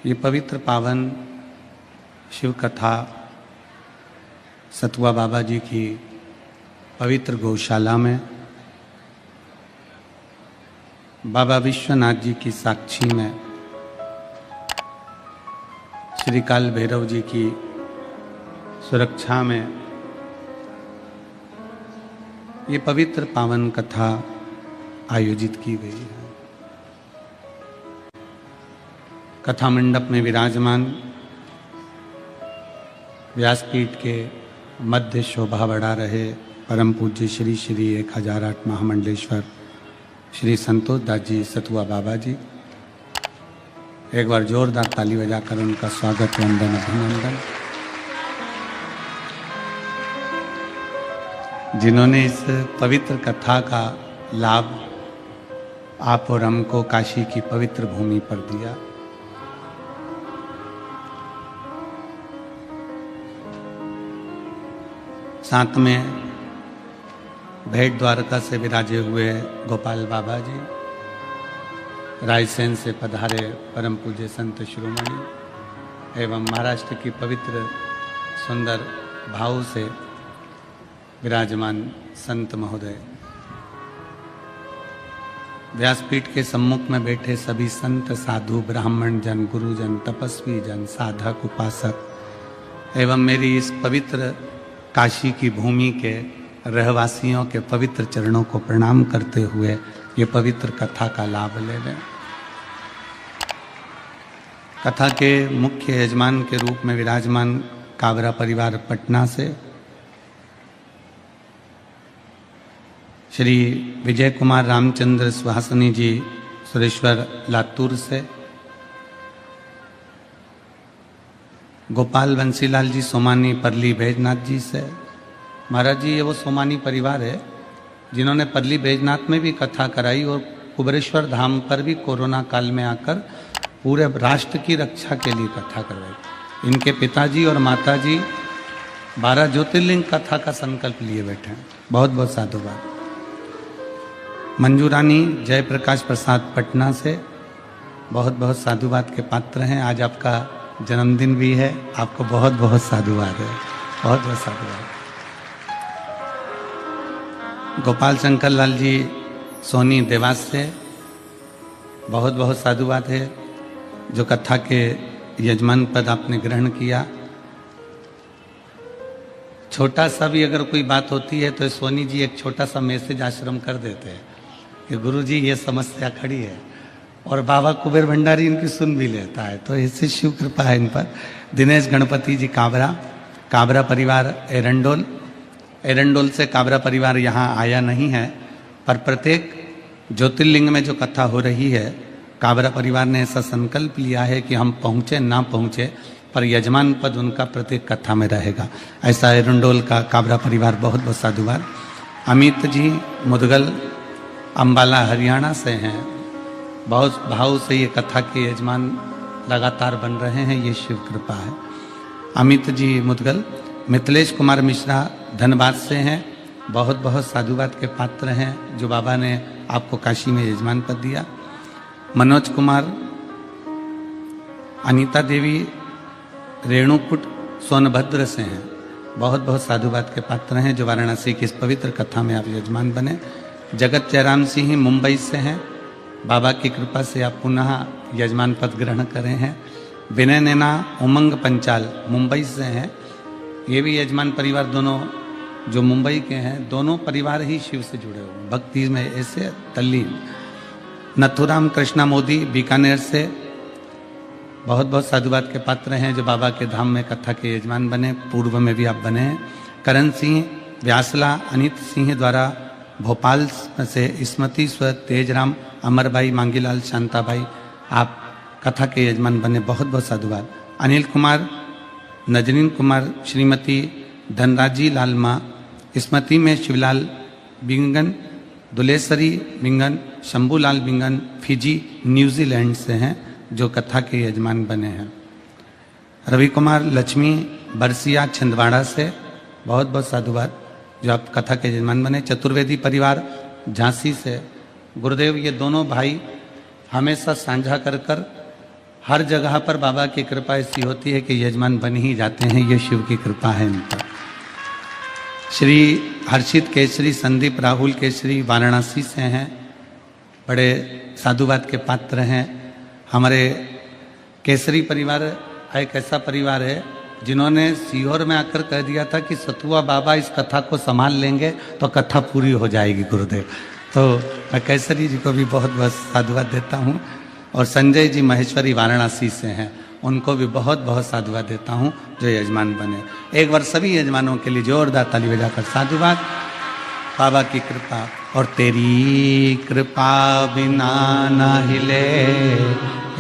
ये पवित्र पावन शिव कथा सतुआ बाबा जी की पवित्र गौशाला में बाबा विश्वनाथ जी की साक्षी में श्री काल भैरव जी की सुरक्षा में ये पवित्र पावन कथा आयोजित की गई है। कथा मंडप में विराजमान व्यासपीठ के मध्य शोभा बढ़ा रहे परम पूज्य श्री श्री 1008 महामंडलेश्वर श्री संतोष दास जी सतुआ बाबा जी, एक बार जोरदार ताली बजाकर उनका स्वागत वंदन अभिनंदन। जिन्होंने इस पवित्र कथा का लाभ आप और हमको काशी की पवित्र भूमि पर दिया। साथ में भेंट द्वारका से विराजे हुए गोपाल बाबा जी, रायसेन से पधारे परम पूज्य संत शिरोमणि एवं महाराष्ट्र की पवित्र सुंदर भाव से विराजमान संत महोदय, व्यासपीठ के सम्मुख में बैठे सभी संत साधु ब्राह्मण जन, गुरुजन, तपस्वी जन, साधक, उपासक एवं मेरी इस पवित्र काशी की भूमि के रहवासियों के पवित्र चरणों को प्रणाम करते हुए ये पवित्र कथा का लाभ ले लें। कथा के मुख्य यजमान के रूप में विराजमान काबरा परिवार पटना से श्री विजय कुमार रामचंद्र सुहासनी जी सुरेश्वर लातूर से, गोपाल बंसीलाल जी सोमानी परली बैजनाथ जी से। महाराज जी ये वो सोमानी परिवार है जिन्होंने परली बैजनाथ में भी कथा कराई और कुबरेश्वर धाम पर भी कोरोना काल में आकर पूरे राष्ट्र की रक्षा के लिए कथा करवाई। इनके पिताजी और माताजी 12 ज्योतिर्लिंग कथा का संकल्प लिए बैठे हैं। बहुत बहुत साधुवाद। मंजू रानी जयप्रकाश प्रसाद पटना से बहुत बहुत साधुवाद के पात्र हैं। आज आपका जन्मदिन भी है, आपको बहुत बहुत साधुवाद है, बहुत बहुत साधुवाद। गोपाल शंकर लाल जी सोनी देवास से बहुत बहुत साधुवाद है, जो कथा के यजमान पद आपने ग्रहण किया। छोटा सा भी अगर कोई बात होती है तो सोनी जी एक छोटा सा मैसेज आश्रम कर देते हैं कि गुरु जी ये समस्या खड़ी है, और बाबा कुबेर भंडारी इनकी सुन भी लेता है। तो इससे शिव कृपा है इन पर। दिनेश गणपति जी काबरा परिवार एरंडोल से काबरा परिवार यहाँ आया नहीं है, पर प्रत्येक ज्योतिर्लिंग में जो कथा हो रही है काबरा परिवार ने ऐसा संकल्प लिया है कि हम पहुँचे ना पहुँचे पर यजमान पद उनका प्रत्येक कथा में रहेगा। ऐसा एरंडोल का काबरा परिवार बहुत बहुत साधुवाद। अमित जी मुदगल अम्बाला हरियाणा से हैं, बहुत भाव से ये कथा के यजमान लगातार बन रहे हैं, ये शिव कृपा है। अमित जी मुदगल। मिथिलेश कुमार मिश्रा धनबाद से हैं, बहुत बहुत साधुवाद के पात्र हैं, जो बाबा ने आपको काशी में यजमान पद दिया। मनोज कुमार, अनीता देवी रेणुकुट सोनभद्र से हैं, बहुत बहुत साधुवाद के पात्र हैं, जो वाराणसी की इस पवित्र कथा में आप यजमान बने। जगत जयराम सिंह मुंबई से हैं, बाबा की कृपा से आप पुनः यजमान पद ग्रहण करें हैं। विनय नैना उमंग पंचाल मुंबई से हैं, ये भी यजमान परिवार दोनों जो मुंबई के हैं, दोनों परिवार ही शिव से जुड़े हुए भक्ति में ऐसे तल्लीन। नथुराम कृष्णा मोदी बीकानेर से बहुत बहुत साधुवाद के पात्र हैं, जो बाबा के धाम में कथा के यजमान बने, पूर्व में भी आप बने हैं। करण सिंह व्यासला अनित सिंह द्वारा भोपाल से स्मृति स्व तेजराम अमरभाई मांगीलाल शांताभाई आप कथा के यजमान बने, बहुत बहुत साधुवाद। अनिल कुमार नजरीन कुमार श्रीमती धनराजी लालमा स्मृति में शिवलाल बिंगन दुलेसरी बिंगन शंभूलाल बिंगन फिजी न्यूजीलैंड से हैं, जो कथा के यजमान बने हैं। रवि कुमार लक्ष्मी बरसिया छिंदवाड़ा से बहुत बहुत साधुवाद, जो आप कथा के यजमान बने। चतुर्वेदी परिवार झांसी से गुरुदेव, ये दोनों भाई हमेशा साझा कर हर जगह पर बाबा की कृपा ऐसी होती है कि यजमान बन ही जाते हैं, ये शिव की कृपा है इन पर। श्री हर्षित केसरी संदीप राहुल केसरी वाराणसी से हैं, बड़े साधुवाद के पात्र हैं। हमारे केसरी परिवार एक ऐसा परिवार है जिन्होंने सीहोर में आकर कह दिया था कि सतुआ बाबा इस कथा को संभाल लेंगे तो कथा पूरी हो जाएगी गुरुदेव। तो मैं केसरी जी को भी बहुत बहुत साधुवाद देता हूँ। और संजय जी महेश्वरी वाराणसी से हैं, उनको भी बहुत बहुत साधुवाद देता हूँ जो यजमान बने। एक बार सभी यजमानों के लिए जोरदार ताली बजाकर साधुवाद। बाबा की कृपा और तेरी कृपा बिना न हिले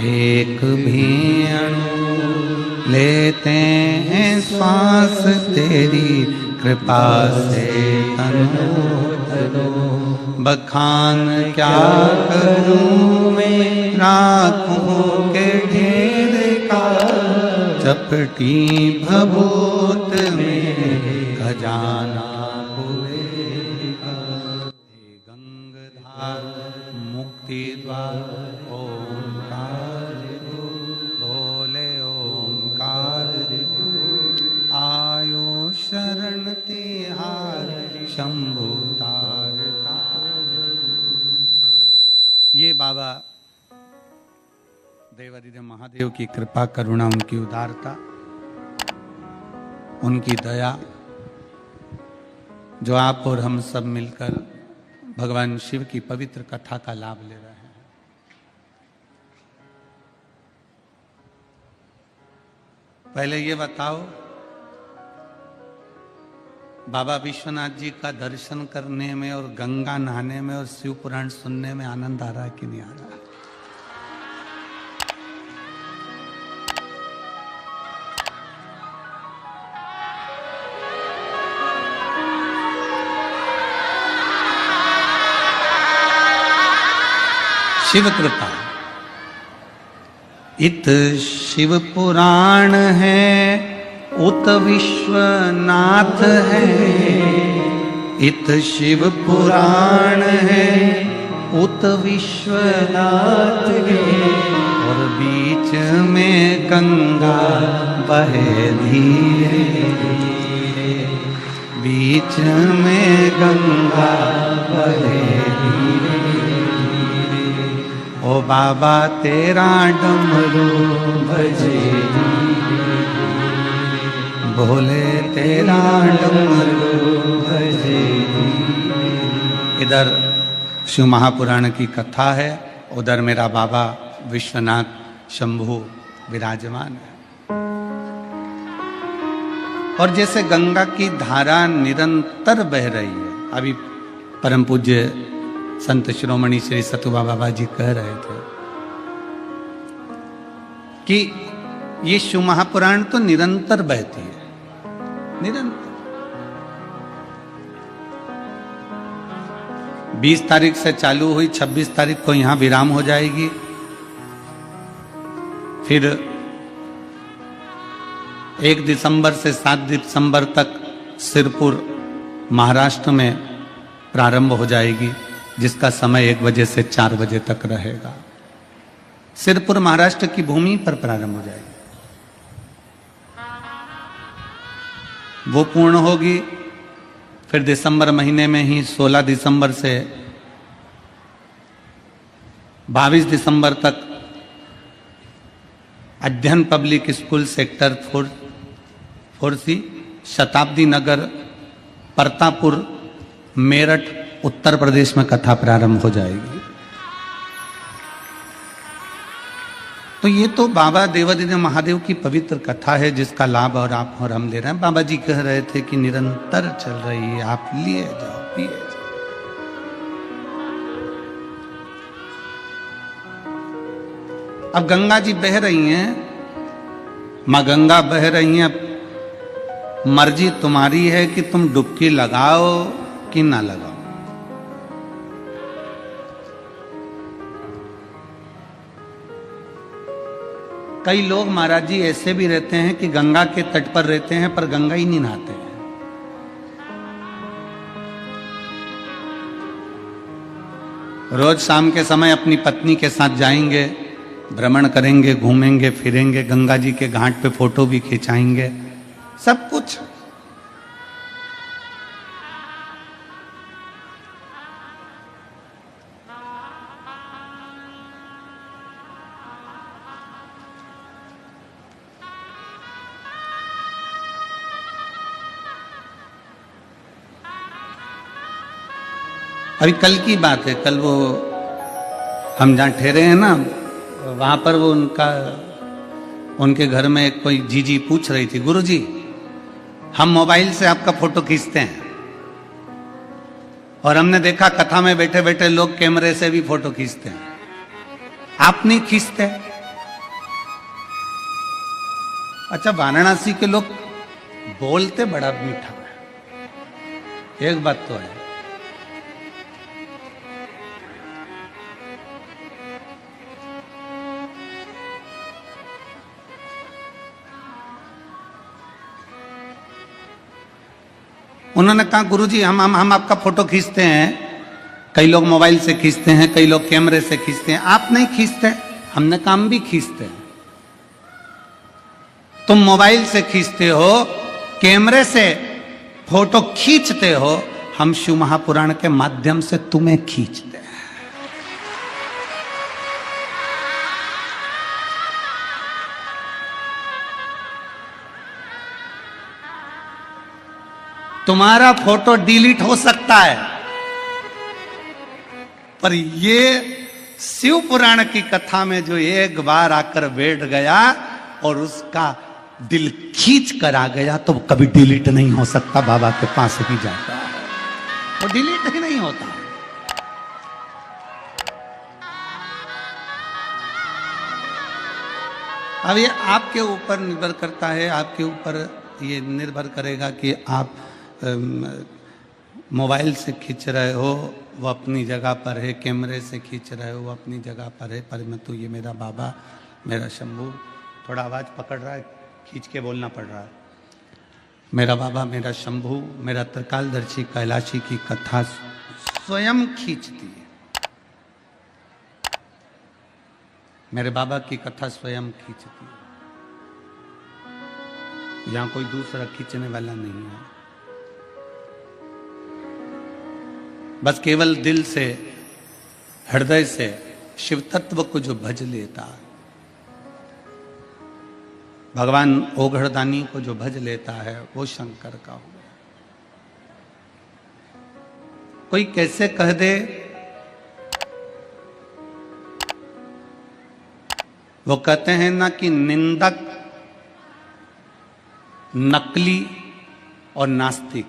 एक भी अणु, लेते हैं श्वास तेरी कृपा से तनु, बखान क्या करूं मैं राखों के ढेर का, चपटी भभूत में खजाना हुए का। गंगधार मुक्ति द्वार ओंकार बोले ओंकार, आयो शरण तिहार शंभु तार तार। ये बाबा देवादिदेव महादेव की कृपा करुणा, उनकी उदारता, उनकी दया, जो आप और हम सब मिलकर भगवान शिव की पवित्र कथा का लाभ ले रहे हैं। पहले ये बताओ, बाबा विश्वनाथ जी का दर्शन करने में और गंगा नहाने में और शिव पुराण सुनने में आनंद आ रहा है कि नहीं आ रहा? शिव कृपा। इत शिव पुराण है, उत विश्वनाथ है। इत शिव पुराण है, उत विश्वनाथ है। और बीच में गंगा बहे धीरे धीरे, बीच में गंगा बहे धीरे। ओ बाबा तेरा डमरू बजे, भोले तेरा डमरू बजे। इधर शिव महापुराण की कथा है, उधर मेरा बाबा विश्वनाथ शंभु विराजमान है। और जैसे गंगा की धारा निरंतर बह रही है, अभी परम पूज्य संत शिरोमणि श्री सतुबा बाबा जी कह रहे थे कि ये शिव महापुराण तो निरंतर बहती है, निरंतर। 20 तारीख से चालू हुई, 26 तारीख को यहां विराम हो जाएगी। फिर 1 दिसंबर से 7 दिसंबर तक सिरपुर महाराष्ट्र में प्रारंभ हो जाएगी, जिसका समय 1 बजे से 4 बजे तक रहेगा। सिरपुर महाराष्ट्र की भूमि पर प्रारंभ हो जाएगी, वो पूर्ण होगी। फिर दिसंबर महीने में ही 16 दिसंबर से 22 दिसंबर तक अध्ययन पब्लिक स्कूल सेक्टर 4C शताब्दी नगर परतापुर मेरठ उत्तर प्रदेश में कथा प्रारंभ हो जाएगी। तो ये तो बाबा देवादिदेव महादेव की पवित्र कथा है, जिसका लाभ और आप और हम ले रहे हैं। बाबा जी कह रहे थे कि निरंतर चल रही है, आप लिए जाओ, पिए जाओ। अब गंगा जी बह रही हैं, मां गंगा बह रही हैं। अब मर्जी तुम्हारी है कि तुम डुबकी लगाओ कि ना लगाओ। कई लोग महाराज जी ऐसे भी रहते हैं कि गंगा के तट पर रहते हैं पर गंगा ही नहीं नहाते हैं। रोज शाम के समय अपनी पत्नी के साथ जाएंगे भ्रमण करेंगे, घूमेंगे फिरेंगे, गंगा जी के घाट पे फोटो भी खिंचाएंगे, सब कुछ। अभी कल की बात है, कल वो हम जहाँ ठहरे हैं ना, वहाँ पर वो उनके घर में कोई जीजी पूछ रही थी, गुरुजी हम मोबाइल से आपका फोटो खींचते हैं, और हमने देखा कथा में बैठे बैठे लोग कैमरे से भी फोटो खींचते हैं, आप नहीं खींचते? अच्छा, वाराणसी के लोग बोलते बड़ा मीठा है, एक बात तो है। उन्होंने कहा गुरुजी हम आपका फोटो खींचते हैं, कई लोग मोबाइल से खींचते हैं, कई लोग कैमरे से खींचते हैं, आप नहीं खींचते? हमने कहा हम भी खींचते हैं। तुम मोबाइल से खींचते हो, कैमरे से फोटो खींचते हो, हम शिव महापुराण के माध्यम से तुम्हें खींचते हैं। तुम्हारा फोटो डिलीट हो सकता है, पर ये शिव पुराण की कथा में जो एक बार आकर बैठ गया और उसका दिल खींच कर आ गया, तो कभी डिलीट नहीं हो सकता। बाबा के पास ही जाता है, वो डिलीट ही नहीं होता। अब ये आपके ऊपर निर्भर करता है, आपके ऊपर ये निर्भर करेगा कि आप मोबाइल से खींच रहे हो, वो अपनी जगह पर है, कैमरे से खींच रहे हो, वो अपनी जगह पर है। पर मैं तो ये मेरा बाबा, मेरा शंभू, थोड़ा आवाज़ पकड़ रहा है, खींच के बोलना पड़ रहा है। मेरा बाबा, मेरा शंभू, मेरा त्रिकालदर्शी कैलाशी की कथा स्वयं खींचती है। मेरे बाबा की कथा स्वयं खींचती है, यहाँ कोई दूसरा खींचने वाला नहीं है। बस केवल दिल से, हृदय से शिव तत्व को जो भज लेता है, भगवान ओघड़दानी को जो भज लेता है, वो शंकर का हो गया। कोई कैसे कह दे, वो कहते हैं ना कि निंदक, नकली और नास्तिक,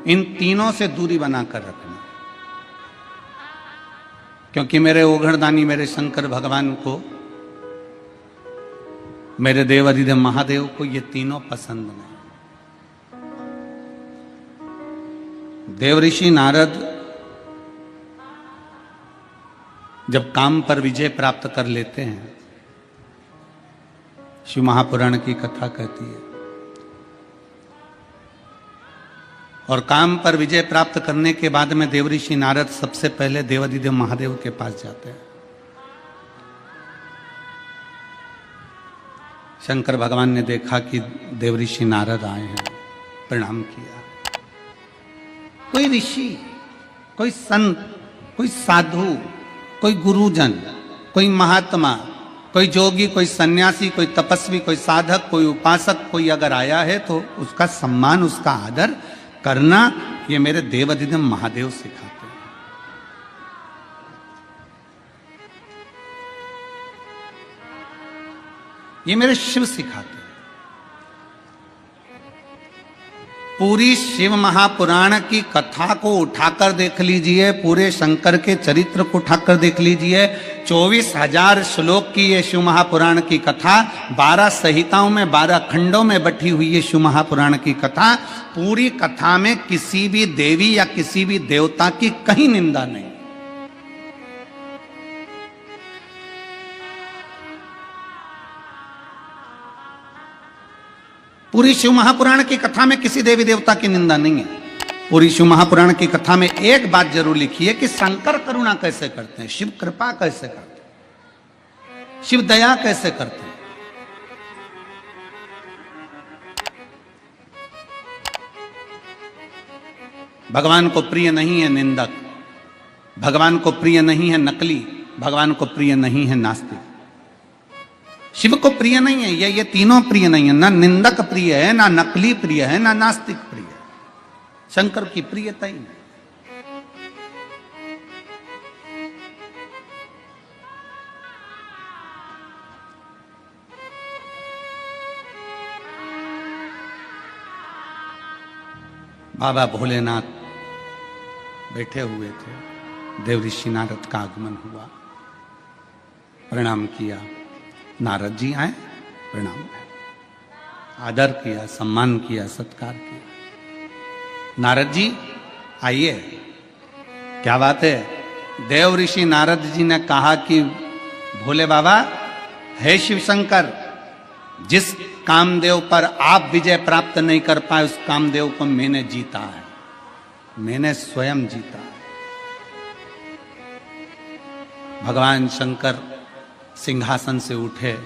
इन तीनों से दूरी बनाकर रखना। क्योंकि मेरे ओघड़दानी, मेरे शंकर भगवान को, मेरे देव अधिदेव महादेव को ये तीनों पसंद नहीं। देव ऋषि नारद जब काम पर विजय प्राप्त कर लेते हैं, शिव महापुराण की कथा कहती है, और काम पर विजय प्राप्त करने के बाद में देव ऋषि नारद सबसे पहले देवाधिदेव महादेव के पास जाते हैं। शंकर भगवान ने देखा कि देव ऋषि नारद आए हैं, प्रणाम किया। कोई ऋषि, कोई संत, कोई साधु, कोई गुरुजन, कोई महात्मा, कोई जोगी, कोई सन्यासी, कोई तपस्वी, कोई साधक, कोई उपासक, कोई अगर आया है तो उसका सम्मान, उसका आदर करना, ये मेरे देव अधिदेव महादेव सिखाते हैं। ये मेरे शिव सिखाते हैं। पूरी शिव महापुराण की कथा को उठाकर देख लीजिए, पूरे शंकर के चरित्र को उठाकर देख लीजिए। 24,000 श्लोक की ये शिव महापुराण की कथा, 12 संहिताओं में, 12 खंडों में बटी हुई ये शिव महापुराण की कथा। पूरी कथा में किसी भी देवी या किसी भी देवता की कहीं निंदा नहीं। पूरी शिव महापुराण की कथा में किसी देवी देवता की निंदा नहीं है। पूरी शिव महापुराण की कथा में एक बात जरूर लिखी है कि शंकर करुणा कैसे करते हैं, शिव कृपा कैसे करते हैं, शिव दया कैसे करते हैं। भगवान को प्रिय नहीं है निंदक, भगवान को प्रिय नहीं है नकली, भगवान को प्रिय नहीं है नास्तिक। शिव को प्रिय नहीं है ये तीनों प्रिय नहीं है, ना निंदक प्रिय है, ना नकली प्रिय है, ना नास्तिक प्रिय है। शंकर की प्रियता ही नहीं। बाबा भोलेनाथ बैठे हुए थे, देव ऋषि नारद का आगमन हुआ, प्रणाम किया। नारद जी आए, प्रणाम, आदर किया, सम्मान किया, सत्कार किया। नारद जी आइए, क्या बात है। देव ऋषि नारद जी ने कहा कि भोले बाबा, हे शिव शंकर, जिस कामदेव पर आप विजय प्राप्त नहीं कर पाए उस कामदेव को मैंने जीता है, मैंने स्वयं जीता है। भगवान शंकर सिंहासन से उठे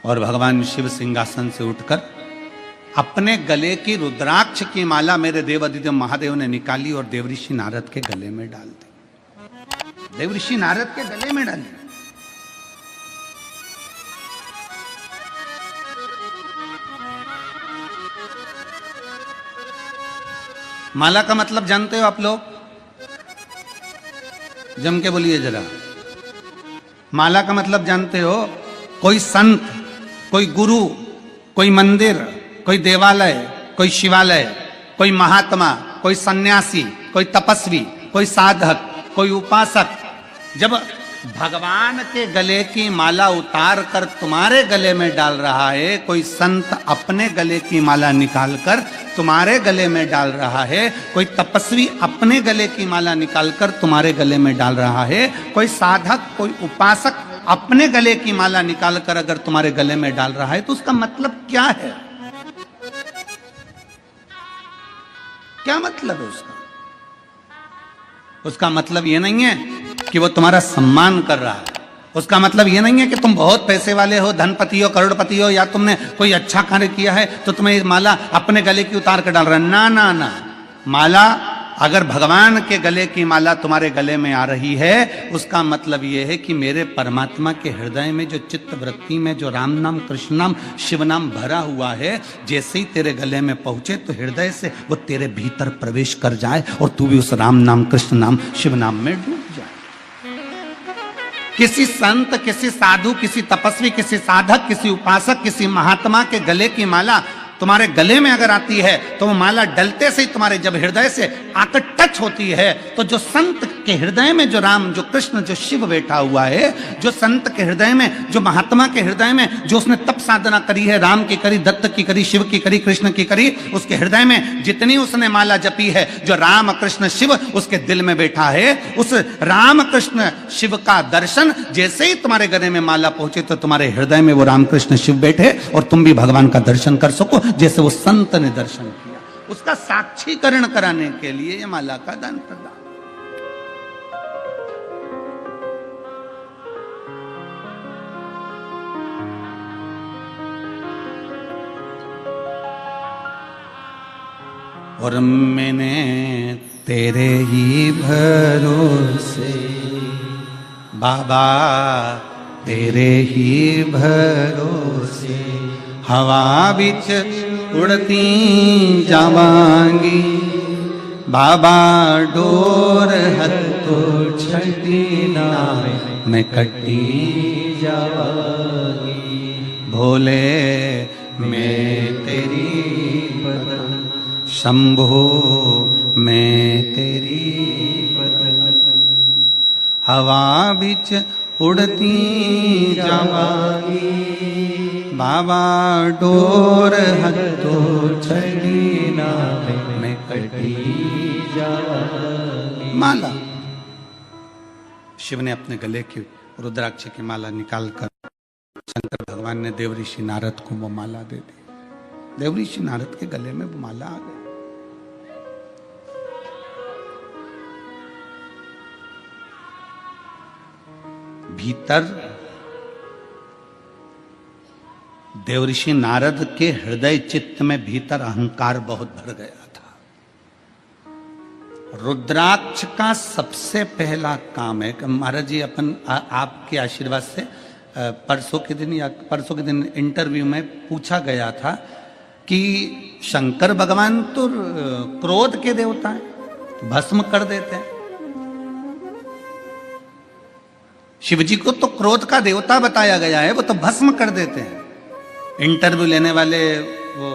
और भगवान शिव सिंहासन से उठकर अपने गले की रुद्राक्ष की माला मेरे देवादिदेव महादेव ने निकाली और देवऋषि नारद के गले में डाल दी। देवऋषि नारद के गले में डाली। माला का मतलब जानते हो आप लोग? जम के बोलिए जरा। माला का मतलब जानते हो? कोई संत, कोई गुरु, कोई मंदिर, कोई देवालय, कोई शिवालय, कोई महात्मा, कोई सन्यासी, कोई तपस्वी, कोई साधक, कोई उपासक जब भगवान के गले की माला उतार कर तुम्हारे गले में डाल रहा है, कोई संत अपने गले की माला निकालकर तुम्हारे गले में डाल रहा है, कोई तपस्वी अपने गले की माला निकालकर तुम्हारे गले में डाल रहा है, कोई साधक, कोई उपासक अपने गले की माला निकालकर अगर तुम्हारे गले में डाल रहा है, तो उसका मतलब क्या है? क्या मतलब है उसका? उसका मतलब ये नहीं है कि वो तुम्हारा सम्मान कर रहा है। उसका मतलब ये नहीं है कि तुम बहुत पैसे वाले हो, धनपति हो, करोड़पति हो, या तुमने कोई अच्छा कार्य किया है तो तुम्हें माला अपने गले की उतार कर डाल रहा है। ना ना ना, माला अगर भगवान के गले की माला तुम्हारे गले में आ रही है, उसका मतलब यह है कि मेरे परमात्मा के हृदय में जो चित्त वृत्ति में जो राम नाम, कृष्ण नाम, शिव नाम भरा हुआ है, जैसे ही तेरे गले में पहुंचे तो हृदय से वो तेरे भीतर प्रवेश कर जाए और तू भी उस राम नाम, कृष्ण नाम, शिव नाम में डूब जाए। किसी संत, किसी साधु, किसी तपस्वी, किसी साधक, किसी उपासक, किसी महात्मा के गले की माला तुम्हारे गले में अगर आती है तो वो माला डलते से ही तुम्हारे जब हृदय से आकर टच होती है, तो जो संत के हृदय में जो राम, जो कृष्ण, जो शिव बैठा हुआ है, जो संत के हृदय में, जो महात्मा के हृदय में जो उसने तप साधना करी है, राम की करी, दत्त की करी, शिव की करी, कृष्ण की करी, उसके हृदय में जितनी उसने माला जपी है, जो राम कृष्ण शिव उसके दिल में बैठा है, उस राम कृष्ण शिव का दर्शन जैसे ही तुम्हारे गले में माला पहुंचे तो तुम्हारे हृदय में वो राम कृष्ण शिव बैठे और तुम भी भगवान का दर्शन कर सको जैसे वो संत ने दर्शन किया। उसका साक्षीकरण कराने के लिए ये माला का दान प्रदान। और मैंने तेरे ही भरोसे बाबा, तेरे ही भरोसे हवा बिच उड़ती जावांगी बाबा, डोर हथो छड़ी ना मैं कटी जावांगी। भोले मैं तेरी शंभो मैं तेरी हवा बिच उड़ती जावांगी बाबा, डोर हथो छड़ी ना मैं कटी जावांगी। माला शिव ने अपने गले की रुद्राक्ष की माला निकालकर शंकर भगवान ने देव ऋषि नारद को वो माला दे दी। देव ऋषि नारद के गले में वो माला आ गई। भीतर देवऋषि नारद के हृदय चित्त में भीतर अहंकार बहुत भर गया था। रुद्राक्ष का सबसे पहला काम है कि महाराज जी आपके आशीर्वाद से परसों के दिन इंटरव्यू में पूछा गया था कि शंकर भगवान तो क्रोध के देवता हैं, भस्म कर देते हैं। शिव जी को तो क्रोध का देवता बताया गया है, वो तो भस्म कर देते हैं। इंटरव्यू लेने वाले वो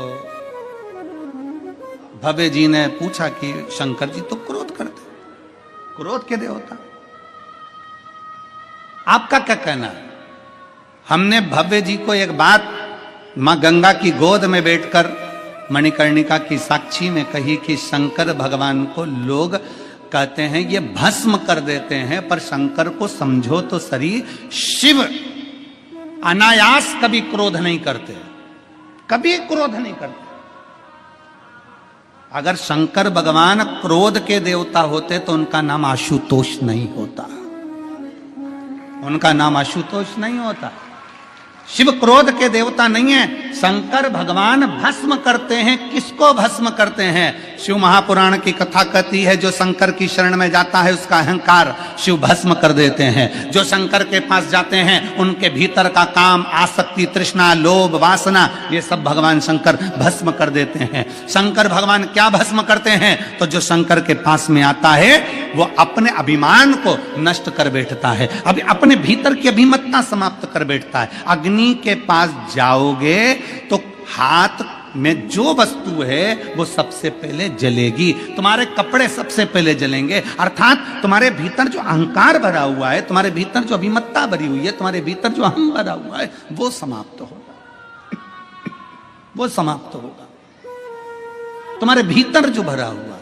भव्य जी ने पूछा कि शंकर जी तो क्रोध करते, क्रोध के देवता, आपका क्या कहना है? हमने भव्य जी को एक बात मां गंगा की गोद में बैठकर मणिकर्णिका की साक्षी में कही कि शंकर भगवान को लोग कहते हैं ये भस्म कर देते हैं, पर शंकर को समझो तो सही, शिव अनायास कभी क्रोध नहीं करते, कभी क्रोध नहीं करते। अगर शंकर भगवान क्रोध के देवता होते तो उनका नाम आशुतोष नहीं होता, उनका नाम आशुतोष नहीं होता। शिव क्रोध के देवता नहीं है। शंकर भगवान भस्म करते हैं। किसको भस्म करते हैं? शिव महापुराण की कथा कहती है जो शंकर की शरण में जाता है उसका अहंकार शिव भस्म कर देते हैं। जो शंकर के पास जाते हैं उनके भीतर का काम, आसक्ति, तृष्णा, लोभ, वासना, ये सब भगवान शंकर भस्म कर देते हैं। शंकर भगवान क्या भस्म करते हैं? तो जो शंकर के पास में आता है वो अपने अभिमान को नष्ट कर बैठता है, अभी अपने भीतर की अभिमतता समाप्त कर बैठता है। अग्नि के पास जाओगे तो हाथ में जो वस्तु है वो सबसे पहले जलेगी, तुम्हारे कपड़े सबसे पहले जलेंगे। अर्थात तुम्हारे भीतर जो अहंकार भरा हुआ है, तुम्हारे भीतर जो अभिमतता भरी हुई है, तुम्हारे भीतर जो अहम भरा हुआ है, वो समाप्त होगा, वो समाप्त होगा। तुम्हारे भीतर जो भरा हुआ,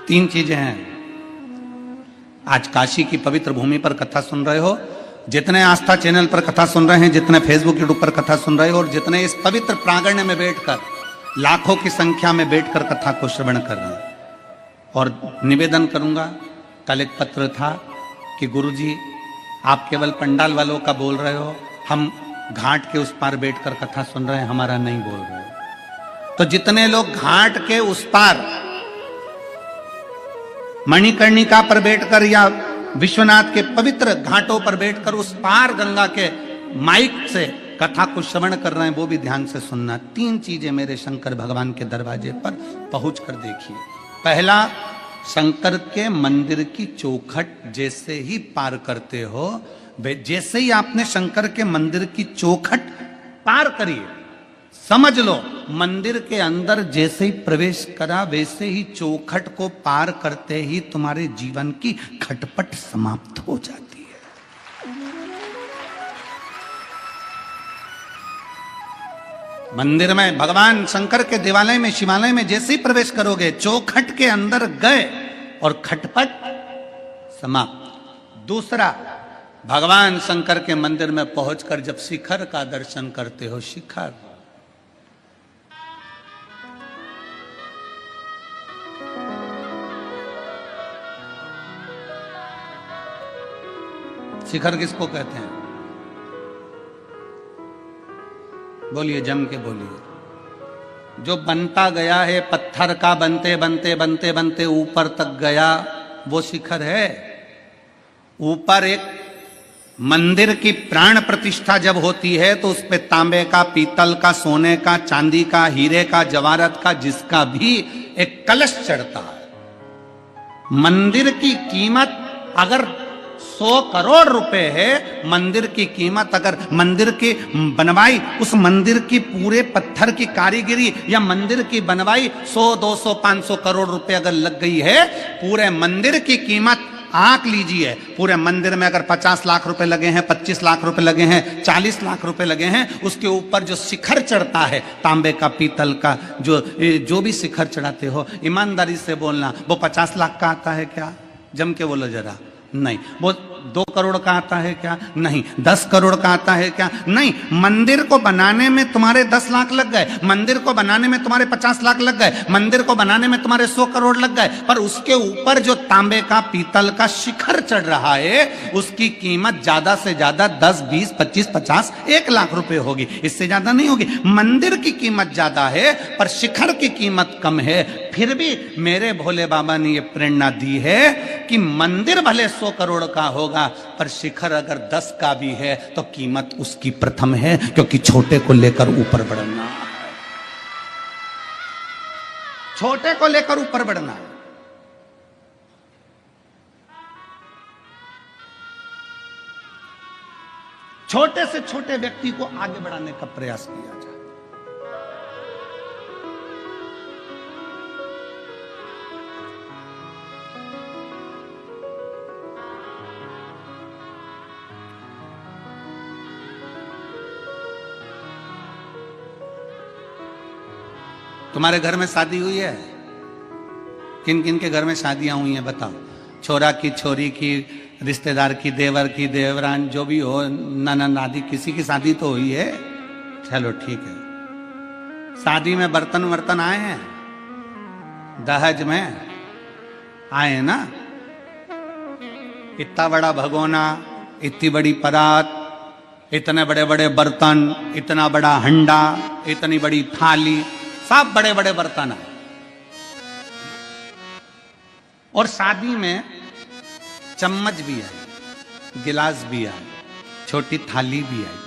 तीन चीजें हैं। आज काशी की पवित्र भूमि पर कथा सुन रहे हो, जितने आस्था चैनल पर कथा सुन रहे हैं, जितने फेसबुक यूट्यूब पर कथा सुन रहे हो, और जितने इस पवित्र प्रांगण में बैठकर लाखों की संख्या में बैठकर कथा को श्रवण कर रहे हैं। और निवेदन करूंगा, कल एक पत्र था कि गुरुजी आप केवल पंडाल वालों का बोल रहे हो, हम घाट के उस पार बैठकर कथा सुन रहे हैं, हमारा नहीं बोल रहे हो। तो जितने लोग घाट के उस पार मणिकर्णिका पर बैठकर या विश्वनाथ के पवित्र घाटों पर बैठकर उस पार गंगा के माइक से कथा को श्रवण कर रहे हैं, वो भी ध्यान से सुनना। तीन चीजें मेरे शंकर भगवान के दरवाजे पर पहुंचकर देखिए। पहला, शंकर के मंदिर की चौखट जैसे ही पार करते हो, जैसे ही आपने शंकर के मंदिर की चौखट पार करी, समझ लो मंदिर के अंदर जैसे ही प्रवेश करा, वैसे ही चौखट को पार करते ही तुम्हारे जीवन की खटपट समाप्त हो जाती है। मंदिर में, भगवान शंकर के देवालय में, शिवालय में जैसे ही प्रवेश करोगे, चौखट के अंदर गए और खटपट समाप्त। दूसरा, भगवान शंकर के मंदिर में पहुंचकर जब शिखर का दर्शन करते हो, शिखर, शिखर किसको कहते हैं? बोलिए, जम के बोलिए। जो बनता गया है, पत्थर का बनते बनते बनते बनते ऊपर तक गया, वो शिखर है। ऊपर एक मंदिर की प्राण प्रतिष्ठा जब होती है तो उस पे तांबे का, पीतल का, सोने का, चांदी का, हीरे का, जवाहरत का, जिसका भी एक कलश चढ़ता है। मंदिर की कीमत अगर 100 करोड़ रुपए है, मंदिर की कीमत अगर मंदिर की बनवाई, उस मंदिर की पूरे पत्थर की कारीगरी या मंदिर की बनवाई 100, 200, 500 करोड़ रुपए अगर लग गई है, पूरे मंदिर की कीमत आंक लीजिए। पूरे मंदिर में अगर 50 लाख रुपए लगे हैं, 25 लाख रुपए लगे हैं, 40 लाख रुपए लगे हैं, उसके ऊपर जो शिखर चढ़ता है तांबे का, पीतल का, जो भी शिखर चढ़ाते हो, ईमानदारी से बोलना, वो 50 लाख का आता है क्या? जम के बोलो जरा। नहीं, वो 2 करोड़ का आता है क्या? नहीं। 10 करोड़ का आता है क्या? नहीं। मंदिर को बनाने में तुम्हारे 10 लाख लग गए, मंदिर को बनाने में तुम्हारे 50 लाख लग गए, मंदिर को बनाने में तुम्हारे 100 करोड़ लग गए, पर उसके ऊपर जो तांबे का पीतल का शिखर चढ़ रहा है उसकी कीमत ज्यादा से ज्यादा 10, 20, 25, 50, 1 लाख रुपए होगी, इससे ज्यादा नहीं होगी। मंदिर की कीमत ज्यादा है पर शिखर की कीमत कम है। फिर भी मेरे भोले बाबा ने यह प्रेरणा दी है कि मंदिर भले 100 करोड़ का होगा पर शिखर अगर 10 का भी है तो कीमत उसकी प्रथम है, क्योंकि छोटे को लेकर ऊपर बढ़ना है, छोटे को लेकर ऊपर बढ़ना है। छोटे से छोटे व्यक्ति को आगे बढ़ाने का प्रयास किया जाए। तुम्हारे घर में शादी हुई है? किन किन के घर में शादियां हुई हैं बताओ? छोरा की छोरी की, रिश्तेदार की, देवर की, देवरान, जो भी हो, ननद आदि, किसी की शादी तो हुई है। चलो ठीक है। शादी में बर्तन वर्तन आए हैं? दहेज में आए ना? इतना बड़ा भगोना, इतनी बड़ी परात, इतने बड़े बड़े बर्तन, इतना बड़ा हंडा, इतनी बड़ी थाली, सब बड़े बड़े बर्तन है। और शादी में चम्मच भी आई, गिलास भी आई, छोटी थाली भी आई,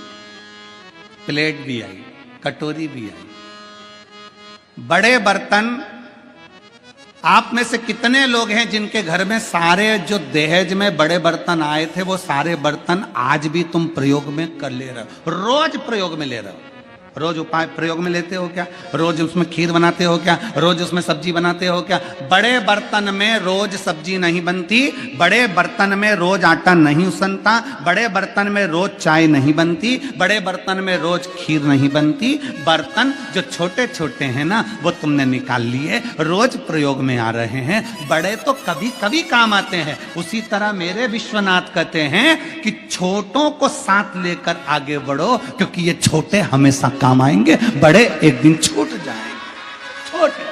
प्लेट भी आई, कटोरी भी आई, बड़े बर्तन। आप में से कितने लोग हैं जिनके घर में सारे जो दहेज में बड़े बर्तन आए थे वो सारे बर्तन आज भी तुम प्रयोग में कर ले रहे हो? रोज प्रयोग में ले रहे हो? रोज उपाय प्रयोग में लेते हो क्या? रोज उसमें खीर बनाते हो क्या? रोज उसमें सब्जी बनाते हो क्या? बड़े बर्तन में रोज सब्जी नहीं बनती, बड़े बर्तन में रोज आटा नहीं उसनता, बड़े बर्तन में रोज चाय नहीं बनती, बड़े बर्तन में रोज खीर नहीं बनती। बर्तन जो छोटे छोटे हैं ना वो तुमने निकाल लिए, रोज प्रयोग में आ रहे हैं, बड़े तो कभी कभी काम आते हैं। उसी तरह मेरे विश्वनाथ कहते हैं कि छोटों को साथ लेकर आगे बढ़ो, क्योंकि ये छोटे हमेशा काम आएंगे, बड़े एक दिन छूट जाएंगे। छोटे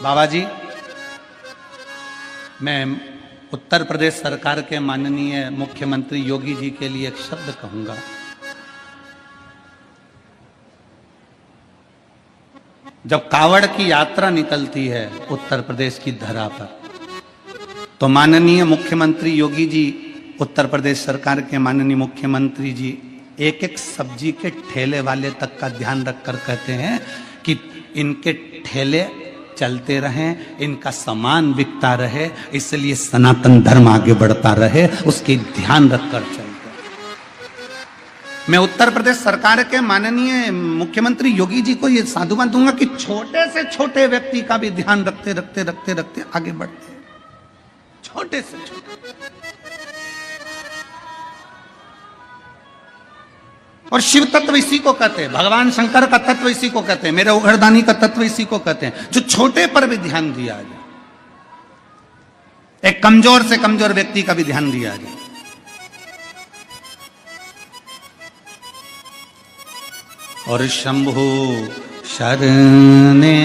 बाबा जी, मैं उत्तर प्रदेश सरकार के माननीय मुख्यमंत्री योगी जी के लिए एक शब्द कहूंगा। जब कावड़ की यात्रा निकलती है उत्तर प्रदेश की धरा पर, तो माननीय मुख्यमंत्री योगी जी, उत्तर प्रदेश सरकार के माननीय मुख्यमंत्री जी एक एक सब्जी के ठेले वाले तक का ध्यान रखकर कहते हैं कि इनके ठेले चलते रहें, इनका सामान बिकता रहे, इसलिए सनातन धर्म आगे बढ़ता रहे, उसकी ध्यान रखकर चलते। मैं उत्तर प्रदेश सरकार के माननीय मुख्यमंत्री योगी जी को यह साधुवाद दूंगा कि छोटे से छोटे व्यक्ति का भी ध्यान रखते रखते रखते रखते आगे बढ़ते, छोटे से छोटे। और शिव तत्व इसी को कहते हैं, भगवान शंकर का तत्व इसी को कहते हैं, मेरे उघड़दानी का तत्व इसी को कहते हैं, जो छोटे पर भी ध्यान दिया जाए, एक कमजोर से कमजोर व्यक्ति का भी ध्यान दिया जाए। और शंभु शरणे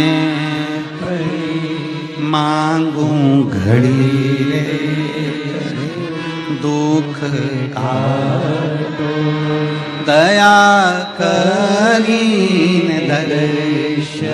मांगू घड़ी रे, दुख काटो दया करीन दर्शन।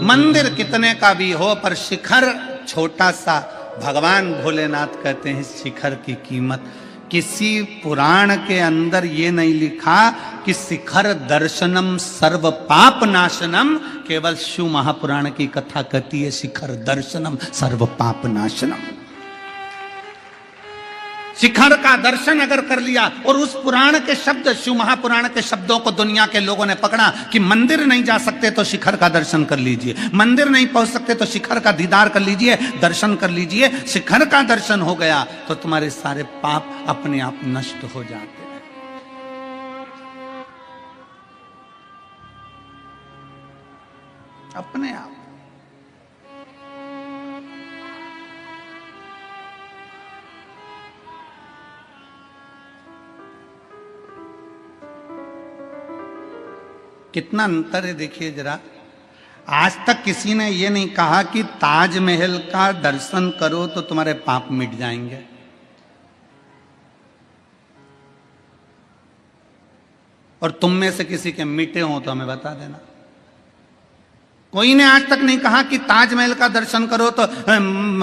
मंदिर कितने का भी हो पर शिखर छोटा सा, भगवान भोलेनाथ कहते हैं शिखर की कीमत। किसी पुराण के अंदर ये नहीं लिखा कि शिखर दर्शनम सर्व पाप नाशनम, केवल शिव महापुराण की कथा कहती है शिखर दर्शनम सर्व पाप नाशनम। शिखर का दर्शन अगर कर लिया, और उस पुराण के शब्द, शिव महापुराण के शब्दों को दुनिया के लोगों ने पकड़ा कि मंदिर नहीं जा सकते तो शिखर का दर्शन कर लीजिए, मंदिर नहीं पहुंच सकते तो शिखर का दीदार कर लीजिए, दर्शन कर लीजिए। शिखर का दर्शन हो गया तो तुम्हारे सारे पाप अपने आप नष्ट हो जाते हैं। अपने आप। कितना अंतर है देखिए जरा। आज तक किसी ने यह नहीं कहा कि ताजमहल का दर्शन करो तो तुम्हारे पाप मिट जाएंगे। और तुम में से किसी के मिटे हो तो हमें बता देना। कोई ने आज तक नहीं कहा कि ताजमहल का दर्शन करो तो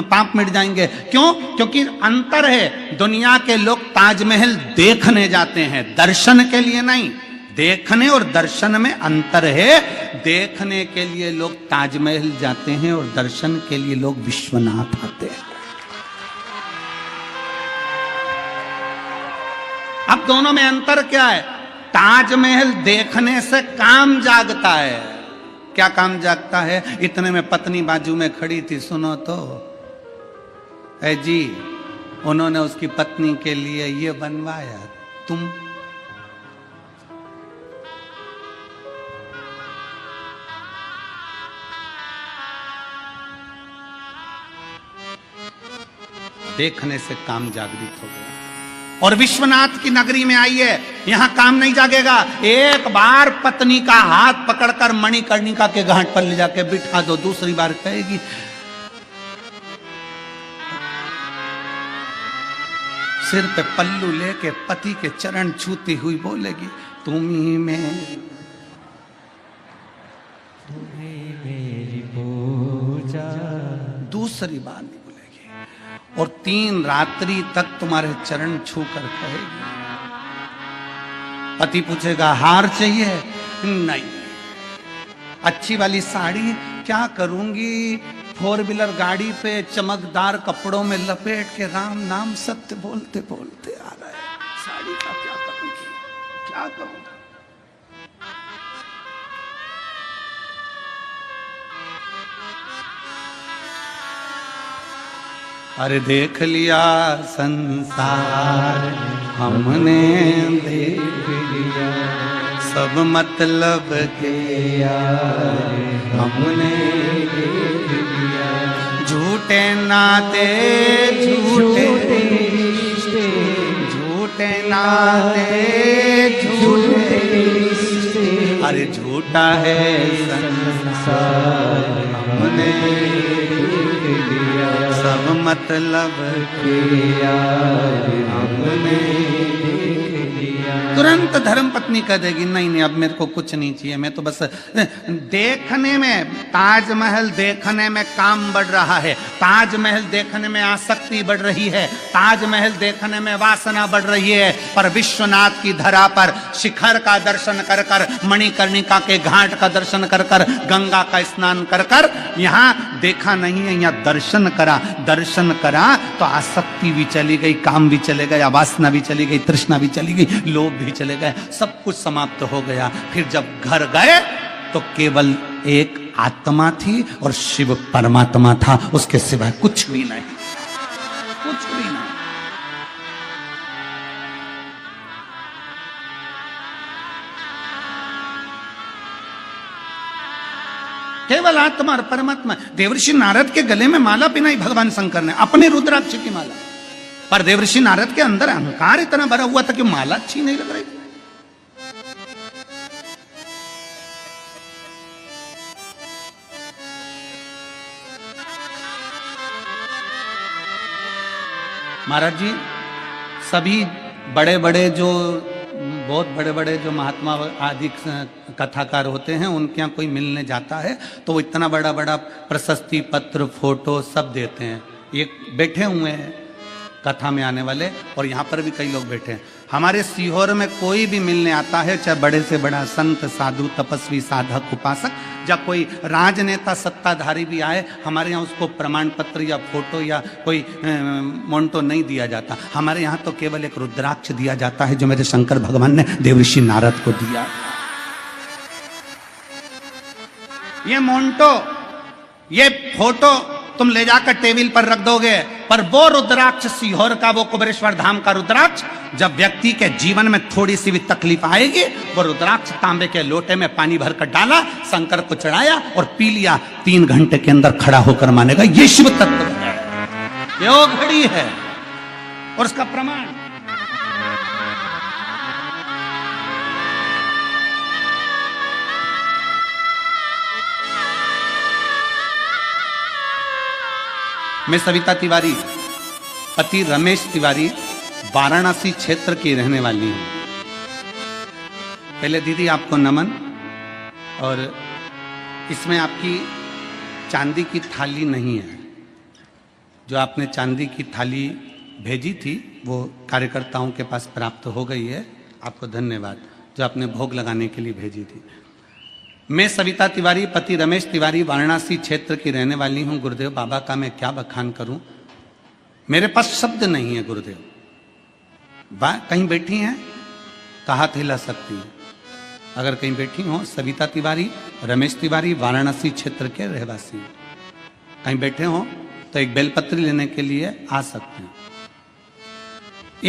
पाप मिट जाएंगे। क्यों? क्योंकि अंतर है। दुनिया के लोग ताजमहल देखने जाते हैं, दर्शन के लिए नहीं। देखने और दर्शन में अंतर है। देखने के लिए लोग ताजमहल जाते हैं और दर्शन के लिए लोग विश्वनाथ आते हैं। अब दोनों में अंतर क्या है? ताजमहल देखने से काम जागता है। क्या काम जागता है? इतने में पत्नी बाजू में खड़ी थी, सुनो तो ऐ जी, उन्होंने उसकी पत्नी के लिए ये बनवाया, तुम देखने से काम जागृत हो गया। और विश्वनाथ की नगरी में आइए, यहां काम नहीं जागेगा। एक बार पत्नी का हाथ पकड़कर मणिकर्णिका के घाट पर ले जाके बिठा दो, दूसरी बार कहेगी सिर पे पल्लू लेके पति के चरण छूती हुई बोलेगी, तुम्ही मेरी पूजा। दूसरी बार नहीं बोलेगी। और 3 रात्रि तक तुम्हारे चरण छू कर कहेगी। पति पूछेगा हार चाहिए? नहीं। अच्छी वाली साड़ी? क्या करूंगी, 4 व्हीलर गाड़ी पे चमकदार कपड़ों में लपेट के राम नाम सत्य बोलते बोलते आ रहा है। साड़ी का क्या करूंगी, क्या करूंगी? अरे देख लिया संसार हमने, देख लिया सब मतलब के यार हमने, देख लिया झूठे नाते झूठे रिश्ते, झूठे नाते झूठे रिश्ते, अरे झूठा है संसार हमने देख लिया सब मतलब के यार हमने देख लिया। तुरंत धर्म पत्नी कह देगी नहीं नहीं, अब मेरे को कुछ नहीं चाहिए, मैं तो बस देखने में, ताजमहल देखने में काम बढ़ रहा है, ताजमहल देखने में आसक्ति बढ़ रही है, ताजमहल देखने में वासना बढ़ रही है। पर विश्वनाथ की धरा पर शिखर का दर्शन कर कर, मणिकर्णिका के घाट का दर्शन कर कर, गंगा का स्नान कर कर, यहाँ देखा नहीं है, यहाँ दर्शन करा। दर्शन करा तो आसक्ति भी चली गई, काम भी चले गया, वासना भी चली गई, तृष्णा भी चली गई, लोभ भी चले गए, सब कुछ समाप्त हो गया। फिर जब घर गए तो केवल एक आत्मा थी और शिव परमात्मा था, उसके सिवाय कुछ भी नहीं, कुछ भी नहीं। केवल आत्मा और परमात्मा। देवर्षि नारद के गले में माला पिनाई भगवान शंकर ने, अपने रुद्राक्ष की माला। पर देवर्षि नारद के अंदर अहंकार इतना भरा हुआ था कि माला अच्छी नहीं लग रही थी। महाराज जी, सभी बड़े बड़े जो, बहुत बड़े बड़े जो महात्मा आदि कथाकार होते हैं, उनके यहाँ कोई मिलने जाता है तो वो इतना बड़ा बड़ा प्रशस्ति पत्र, फोटो सब देते हैं। ये बैठे हुए हैं कथा में आने वाले, और यहाँ पर भी कई लोग बैठे हैं। हमारे सीहोर में कोई भी मिलने आता है, चाहे बड़े से बड़ा संत, साधु, तपस्वी, साधक, उपासक, या कोई राजनेता, सत्ताधारी भी आए, हमारे यहाँ उसको प्रमाण पत्र या फोटो या कोई मोन्टो नहीं दिया जाता। हमारे यहाँ तो केवल एक रुद्राक्ष दिया जाता है, जो मेरे शंकर भगवान ने देवर्षि नारद को दिया। ये मोन्टो, ये फोटो तुम ले जाकर टेबल पर रख दोगे, पर वो रुद्राक्ष सीहोर का, वो कुबेरेश्वर धाम का रुद्राक्ष, जब व्यक्ति के जीवन में थोड़ी सी भी तकलीफ आएगी, वो रुद्राक्ष तांबे के लोटे में पानी भरकर डाला, शंकर को चढ़ाया और पी लिया, 3 घंटे के अंदर खड़ा होकर मानेगा ये शिव तत्व है, ये घड़ी है। और उसका प्रमाण मैं सविता तिवारी, पति रमेश तिवारी, वाराणसी क्षेत्र की रहने वाली हूं। पहले दीदी आपको नमन। और इसमें आपकी चांदी की थाली नहीं है, जो आपने चांदी की थाली भेजी थी वो कार्यकर्ताओं के पास प्राप्त हो गई है, आपको धन्यवाद, जो आपने भोग लगाने के लिए भेजी थी। मैं सविता तिवारी, पति रमेश तिवारी, वाराणसी क्षेत्र की रहने वाली हूं। गुरुदेव बाबा का मैं क्या बखान करूं, मेरे पास शब्द नहीं है। गुरुदेव कहीं बैठी हैं तो हाथ हिला सकती हैं, अगर कहीं बैठी हो। सविता तिवारी, रमेश तिवारी, वाराणसी क्षेत्र के रहवासी, कहीं बैठे हो तो एक बेलपत्री लेने के लिए आ सकते हैं।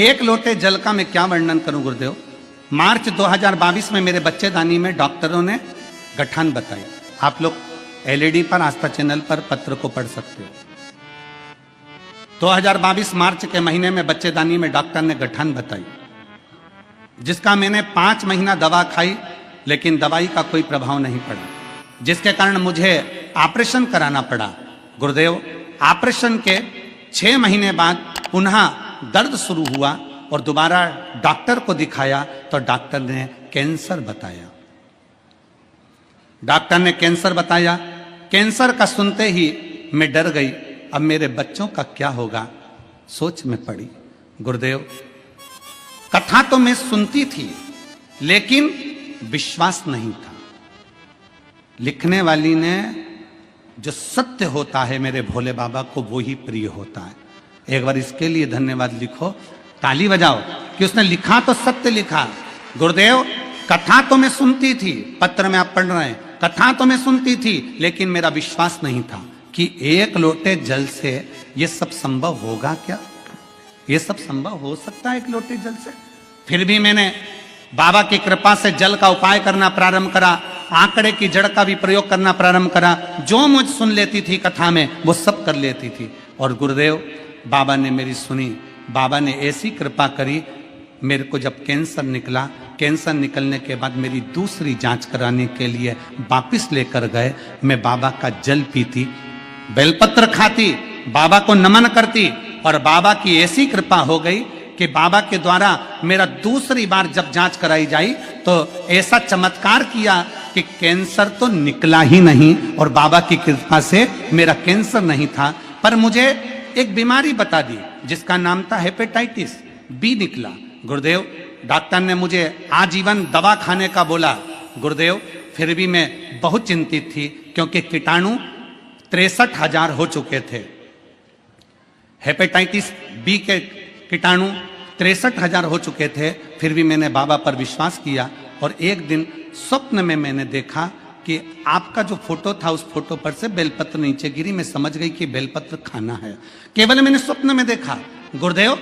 एक लोटे जल का मैं क्या वर्णन करूं गुरुदेव। मार्च 2022 में मेरे बच्चेदानी में डॉक्टरों ने गठान बताई। आप लोग एलईडी पर, आस्था चैनल पर पत्र को पढ़ सकते हो। 2022 मार्च के महीने में बच्चेदानी में डॉक्टर ने गठान बताई, जिसका मैंने 5 महीना दवा खाई, लेकिन दवाई का कोई प्रभाव नहीं पड़ा, जिसके कारण मुझे ऑपरेशन कराना पड़ा। गुरुदेव ऑपरेशन के 6 महीने बाद पुनः दर्द शुरू हुआ और दोबारा डॉक्टर को दिखाया तो डॉक्टर ने कैंसर बताया। डॉक्टर ने कैंसर बताया। कैंसर का सुनते ही मैं डर गई, अब मेरे बच्चों का क्या होगा, सोच में पड़ी। गुरुदेव कथा तो मैं सुनती थी, लेकिन विश्वास नहीं था। लिखने वाली ने जो सत्य होता है मेरे भोले बाबा को वो ही प्रिय होता है। एक बार इसके लिए धन्यवाद लिखो, ताली बजाओ कि उसने लिखा तो सत्य लिखा। गुरुदेव कथा तो मैं सुनती थी, पत्र में आप पढ़ रहे हैं, कथा तो मैं सुनती थी, लेकिन मेरा विश्वास नहीं था कि एक लोटे जल से ये सब संभव होगा। क्या ये सब संभव हो सकता है एक लोटे जल से? फिर भी मैंने बाबा की कृपा से जल का उपाय करना प्रारंभ करा, आंकड़े की जड़ का भी प्रयोग करना प्रारंभ करा। जो मुझ सुन लेती थी कथा में वो सब कर लेती थी। और गुरुदेव बाबा ने मेरी सुनी, बाबा ने ऐसी कृपा करी, मेरे को जब कैंसर निकला, कैंसर निकलने के बाद मेरी दूसरी जांच कराने के लिए वापिस लेकर गए। मैं बाबा का जल पीती, बेलपत्र खाती, बाबा को नमन करती, और बाबा की ऐसी कृपा हो गई कि बाबा के द्वारा मेरा दूसरी बार जब जांच कराई जाई तो ऐसा चमत्कार किया कि कैंसर तो निकला ही नहीं, और बाबा की कृपा से मेरा कैंसर नहीं था, पर मुझे एक बीमारी बता दी जिसका नाम था हेपेटाइटिस बी निकला। गुरुदेव डॉक्टर ने मुझे आजीवन दवा खाने का बोला। गुरुदेव फिर भी मैं बहुत चिंतित थी, क्योंकि कीटाणु 63,000 हो चुके थे। हेपेटाइटिस बी के कीटाणु 63,000 हो चुके थे। फिर भी मैंने बाबा पर विश्वास किया, और एक दिन स्वप्न में मैंने देखा कि आपका जो फोटो था उस फोटो पर से बेलपत्र नीचे गिरी। मैं समझ गई कि बेलपत्र खाना है, केवल मैंने स्वप्न में देखा। गुरुदेव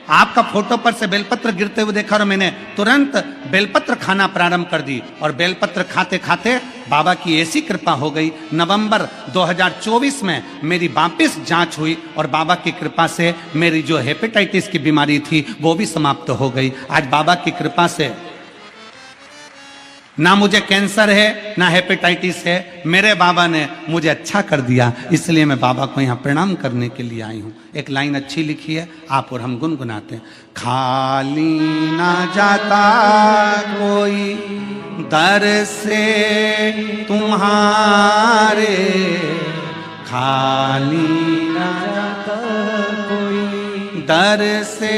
आपका फोटो पर से बेलपत्र गिरते हुए देखा और मैंने तुरंत बेलपत्र खाना प्रारंभ कर दी, और बेलपत्र खाते खाते बाबा की ऐसी कृपा हो गई। नवंबर 2024 में मेरी वापस जांच हुई, और बाबा की कृपा से मेरी जो हेपेटाइटिस की बीमारी थी वो भी समाप्त हो गई। आज बाबा की कृपा से ना मुझे कैंसर है ना हेपेटाइटिस है, मेरे बाबा ने मुझे अच्छा कर दिया, इसलिए मैं बाबा को यहाँ प्रणाम करने के लिए आई हूँ। एक लाइन अच्छी लिखी है, आप और हम गुनगुनाते हैं। खाली ना जाता कोई दर से तुम्हारे, खाली ना जाता कोई दर से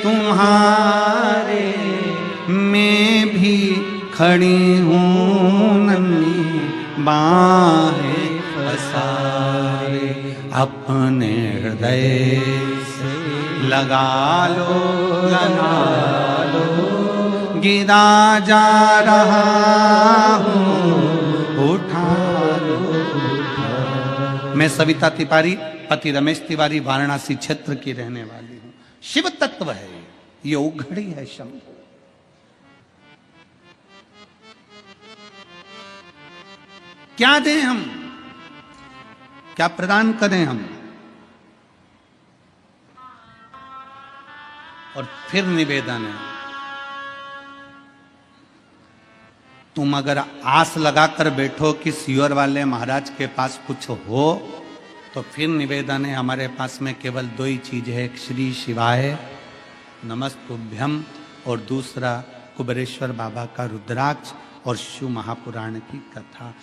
तुम्हारे, मैं भी खड़ी हूँ नन्ही बाहें पसारे, अपने हृदय से लगा लो, गिरा जा रहा हूँ, उठा लो। मैं सविता तिवारी, पति रमेश तिवारी, वाराणसी क्षेत्र की रहने वाली हूं। शिव तत्व है ये उघड़ी है शंभु। क्या दें हम, क्या प्रदान करें हम? और फिर निवेदन है, तुम अगर आस लगाकर बैठो कि सियोर वाले महाराज के पास कुछ हो, तो फिर निवेदन है, हमारे पास में केवल दो ही चीज है, एक श्री शिवाय नमस्तुभ्यम और दूसरा कुबेरेश्वर बाबा का रुद्राक्ष और शिव महापुराण की कथा।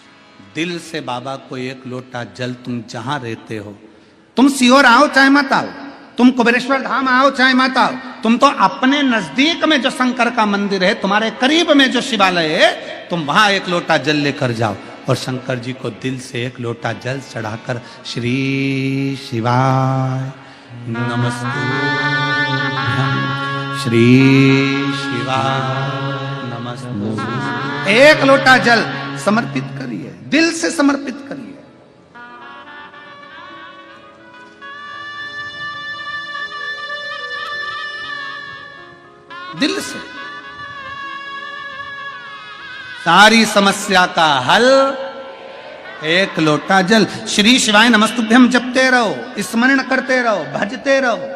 दिल से बाबा को एक लोटा जल, तुम जहां रहते हो, तुम सियोर आओ चाहे मत आओ, तुम कुबेरेश्वर धाम आओ चाहे मत आओ, तुम तो अपने नजदीक में जो शंकर का मंदिर है, तुम्हारे करीब में जो शिवालय है, तुम वहां एक लोटा जल लेकर जाओ और शंकर जी को दिल से एक लोटा जल चढ़ाकर श्री शिवाय नमस्तुभ्यम, श्री शिवाय नमस्तुभ्यम, एक लोटा जल समर्पित करिए, दिल से समर्पित करिए। दिल से सारी समस्या का हल एक लोटा जल। श्री शिवाय नमस्तुभ्यम जपते रहो, स्मरण करते रहो, भजते रहो।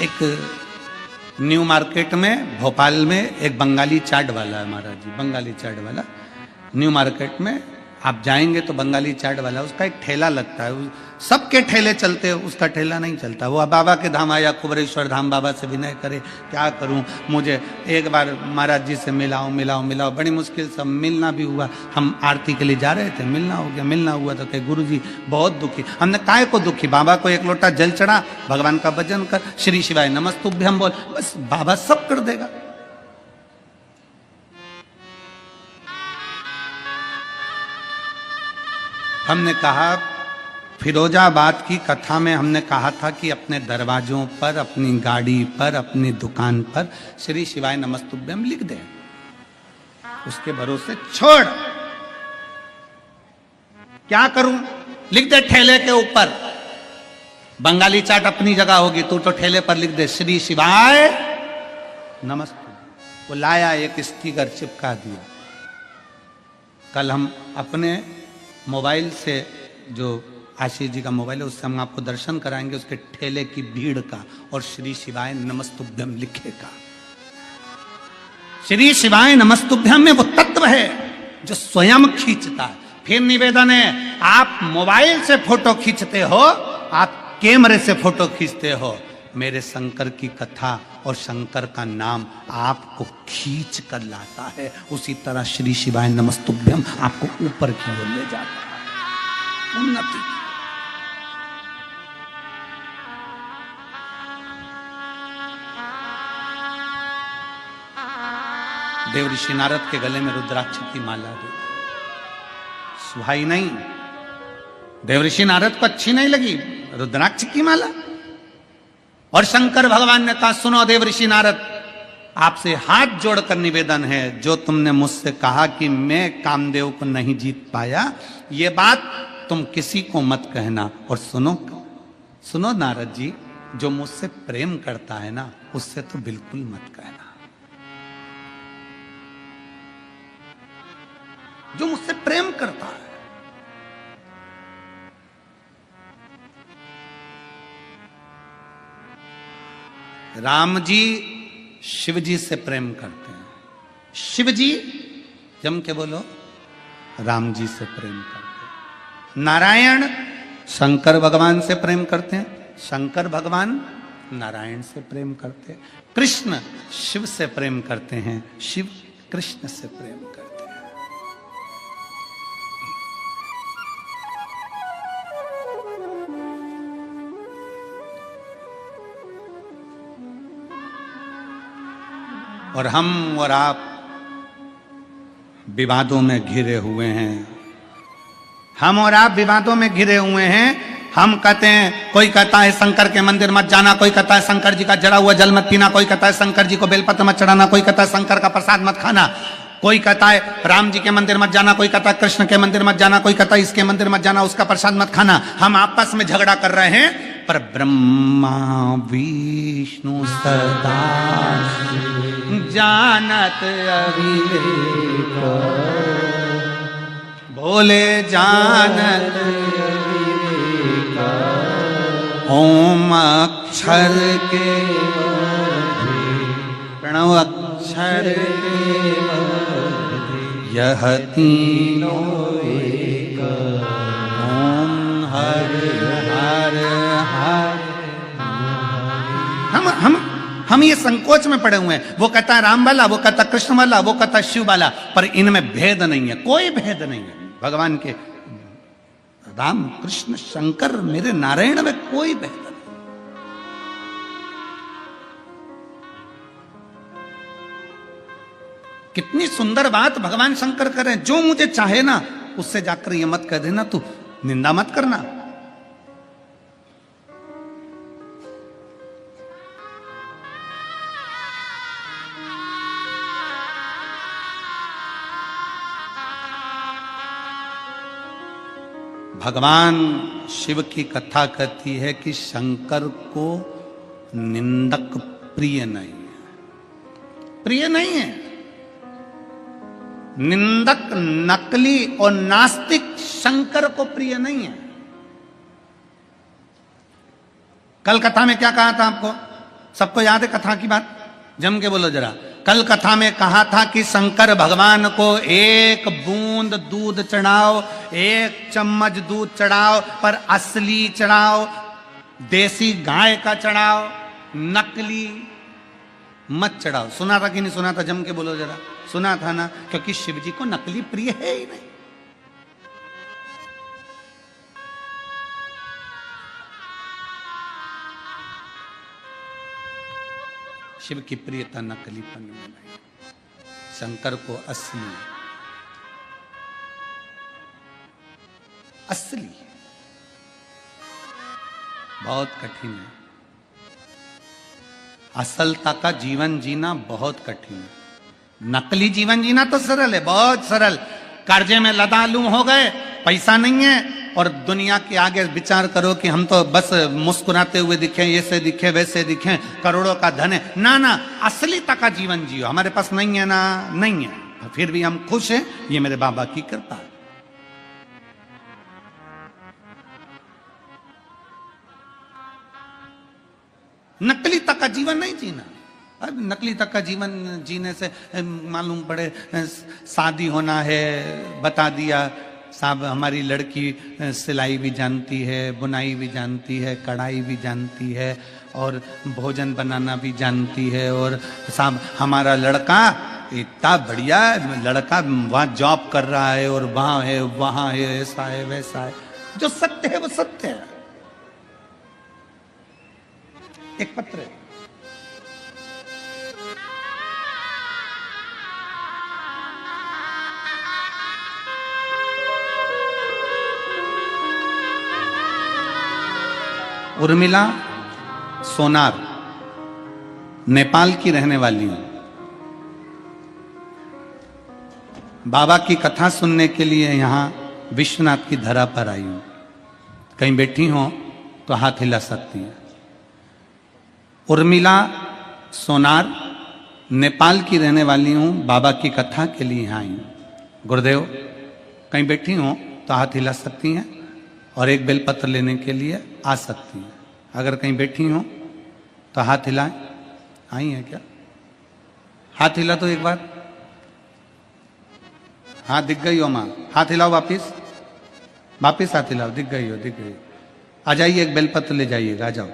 एक न्यू मार्केट में भोपाल में एक बंगाली चाट वाला है महाराज जी, बंगाली चाट वाला। न्यू मार्केट में आप जाएंगे तो बंगाली चाट वाला, उसका एक ठेला लगता है, सबके ठेले चलते हैं, उसका ठेला नहीं चलता। वो बाबा के धाम आया, कुबेरेश्वर धाम, बाबा से विनय करे, क्या करूं, मुझे एक बार महाराज जी से मिलाओ मिलाओ मिलाओ, बड़ी मुश्किल से मिलना भी हुआ। हम आरती के लिए जा रहे थे, मिलना हो गया, मिलना हुआ तो कहे गुरु जी बहुत दुखी। हमने काय को दुखी, बाबा को एक लोटा जल चढ़ा, भगवान का भजन कर, श्री शिवाय नमस्तुभ्यम बोल, बस बाबा सब कर देगा। हमने कहा फिरोजाबाद की कथा में हमने कहा था कि अपने दरवाजों पर, अपनी गाड़ी पर, अपनी दुकान पर श्री शिवाय नमस्तुभ्यम लिख दे, उसके भरोसे छोड़। क्या करूं, लिख दे ठेले के ऊपर, बंगाली चाट अपनी जगह होगी, तू तो ठेले पर लिख दे श्री शिवाय नमस्तुभ्यम। वो लाया, एक स्टिकर चिपका दिया। कल हम अपने मोबाइल से, जो आशीष जी का मोबाइल है, उससे हम आपको दर्शन कराएंगे उसके ठेले की भीड़ का, और श्री शिवाय नमस्तुभ्यम लिखेगा। श्री शिवाय नमस्तुभ्यम में वो तत्व है जो स्वयं खींचता है। फिर निवेदन है, आप मोबाइल से फोटो खींचते हो, आप कैमरे से फोटो खींचते हो, मेरे शंकर की कथा और शंकर का नाम आपको खींच कर लाता है। उसी तरह श्री शिवाय नमस्तुभ्यम आपको ऊपर की ओर ले जाता है, उन्नति। देव ऋषि नारद के गले में रुद्राक्ष की माला दी, सुहाई नहीं, देव ऋषि नारद को अच्छी नहीं लगी रुद्राक्ष की माला। और शंकर भगवान ने कहा, सुनो देव ऋषि नारद, आपसे हाथ जोड़कर निवेदन है, जो तुमने मुझसे कहा कि मैं कामदेव को नहीं जीत पाया, ये बात तुम किसी को मत कहना। और सुनो सुनो नारद जी, जो मुझसे प्रेम करता है ना, उससे तो बिल्कुल मत कहना। जो मुझसे प्रेम करता है, राम जी शिव जी से प्रेम करते हैं, शिव जी जम के बोलो राम जी से प्रेम करते हैं। नारायण शंकर भगवान से प्रेम करते हैं, शंकर भगवान नारायण से प्रेम करते हैं। कृष्ण शिव से प्रेम करते हैं, शिव कृष्ण से प्रेम करते हैं। और हम और आप विवादों में घिरे हुए हैं, हम और आप विवादों में घिरे हुए हैं। हम कहते हैं, कोई कहता है शंकर के मंदिर मत जाना, कोई कहता है शंकर जी का जड़ा हुआ जल मत पीना, कोई कहता है शंकर जी को बेलपत्र मत चढ़ाना, कोई कहता है शंकर का प्रसाद मत खाना, कोई कहता है राम जी के मंदिर मत जाना, कोई कहता है कृष्ण के मंदिर मत जाना, कोई कहता है इसके मंदिर मत जाना, उसका प्रसाद मत खाना। हम आपस में झगड़ा कर रहे हैं, पर ब्रह्मा विष्णु सदा जानत अविवेक, भोले जानत ओम अक्षर के प्रणव अक्षर के यह तीनों एक, ओम हर हर हर। हम ये संकोच में पड़े हुए हैं। वो कहता है राम वाला, वो कहता कृष्ण वाला, वो कहता शिव वाला, पर इनमें भेद नहीं है, कोई भेद नहीं है। भगवान के राम कृष्ण शंकर मेरे नारायण में कोई भेद नहीं। कितनी सुंदर बात भगवान शंकर करें, जो मुझे चाहे ना उससे जाकर ये मत कह देना तू निंदा मत करना। भगवान शिव की कथा कहती है कि शंकर को निंदक प्रिय नहीं है, प्रिय नहीं है। निंदक, नकली और नास्तिक शंकर को प्रिय नहीं है। कल कथा में क्या कहा था आपको, सबको याद है कथा की बात? जम के बोलो जरा। कल कथा में कहा था कि शंकर भगवान को एक बूंद दूध चढ़ाओ, एक चम्मच दूध चढ़ाओ, पर असली चढ़ाओ, देसी गाय का चढ़ाओ, नकली मत चढ़ाओ। सुना था कि नहीं सुना था? जम के बोलो जरा। सुना था ना, क्योंकि शिव जी को नकली प्रिय है ही नहीं। शिव की प्रियता नकलीपन में नहीं, शंकर को असली असली बहुत कठिन है। असलता का जीवन जीना बहुत कठिन है। नकली जीवन जीना तो सरल है, बहुत सरल। कर्जे में लदालू हो गए, पैसा नहीं है, और दुनिया के आगे विचार करो कि हम तो बस मुस्कुराते हुए दिखे, ऐसे दिखे वैसे दिखे, करोड़ों का धन है। ना ना, असलीता का जीवन जियो। हमारे पास नहीं है ना, नहीं है, फिर भी हम खुश हैं, ये मेरे बाबा की कृपा है। नकली तक का जीवन नहीं जीना। अब नकली तक का जीवन जीने से मालूम पड़े शादी होना है, बता दिया साहब हमारी लड़की सिलाई भी जानती है, बुनाई भी जानती है, कढ़ाई भी जानती है, और भोजन बनाना भी जानती है, और साहब हमारा लड़का इतना बढ़िया लड़का वहाँ जॉब कर रहा है, और वहाँ है, ऐसा है वैसा है। जो सत्य है वो सत्य है। एक पत्र है, उर्मिला सोनार, नेपाल की रहने वाली हूं। बाबा की कथा सुनने के लिए यहां विश्वनाथ की धरा पर आई हूं। कहीं बैठी हो तो हाथ हिला सकती है। उर्मिला सोनार, नेपाल की रहने वाली हूं, बाबा की कथा के लिए यहां आई हूं। गुरुदेव कहीं बैठी हो तो हाथ हिला सकती हैं, और एक बेलपत्र लेने के लिए आ सकती हैं। अगर कहीं बैठी हो तो हाथ हिलाएं। आई है क्या? हाथ हिला तो एक बार। हाँ दिख गई हो माँ, हाथ हिलाओ वापिस, वापिस हाथ हिलाओ। दिख गई हो, दिख गई। आ जाइए, एक बेलपत्र ले जाइएगा, आ जाओ।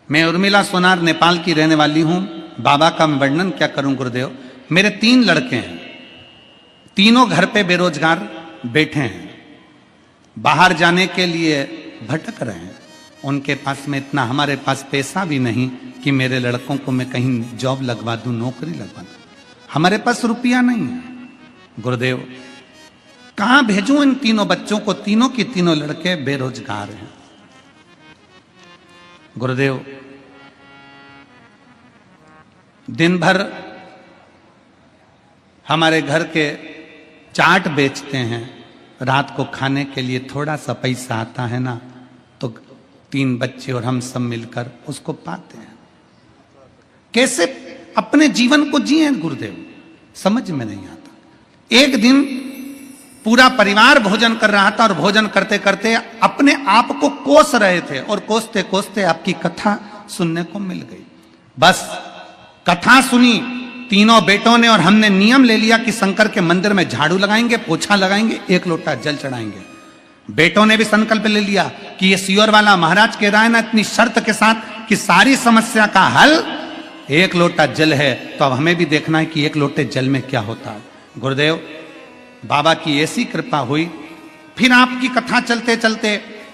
मैं उर्मिला सोनार नेपाल की रहने वाली हूं। बाबा का मैं वर्णन क्या करूं गुरुदेव। मेरे 3 लड़के हैं, तीनों घर पे बेरोजगार बैठे हैं, बाहर जाने के लिए भटक रहे हैं। उनके पास में इतना, हमारे पास पैसा भी नहीं कि मेरे लड़कों को मैं कहीं जॉब लगवा दूं, नौकरी लगवा दूं। हमारे पास रुपया नहीं है। गुरुदेव कहां भेजूं इन तीनों बच्चों को? तीनों की तीनों लड़के बेरोजगार हैं। गुरुदेव दिन भर हमारे घर के चाट बेचते हैं, रात को खाने के लिए थोड़ा सा पैसा आता है ना, तो 3 बच्चे और हम सब मिलकर उसको पाते हैं। कैसे अपने जीवन को जिए गुरुदेव, समझ में नहीं आता। एक दिन पूरा परिवार भोजन कर रहा था और भोजन करते करते अपने आप को कोस रहे थे और कोसते कोसते आपकी कथा सुनने को मिल गई। बस कथा सुनी तीनों बेटों ने और हमने नियम ले लिया कि शंकर के मंदिर में झाड़ू लगाएंगे, पोछा लगाएंगे, 1 लोटा जल चढ़ाएंगे। बेटों ने भी संकल्प ले लिया कि ये सियोर वाला महाराज कह रहा है ना इतनी शर्त के साथ कि सारी समस्या का हल 1 लोटा जल है, तो अब हमें भी देखना है कि 1 लोटे जल में क्या होता है। गुरुदेव बाबा की ऐसी कृपा हुई, फिर आपकी कथा चलते चलते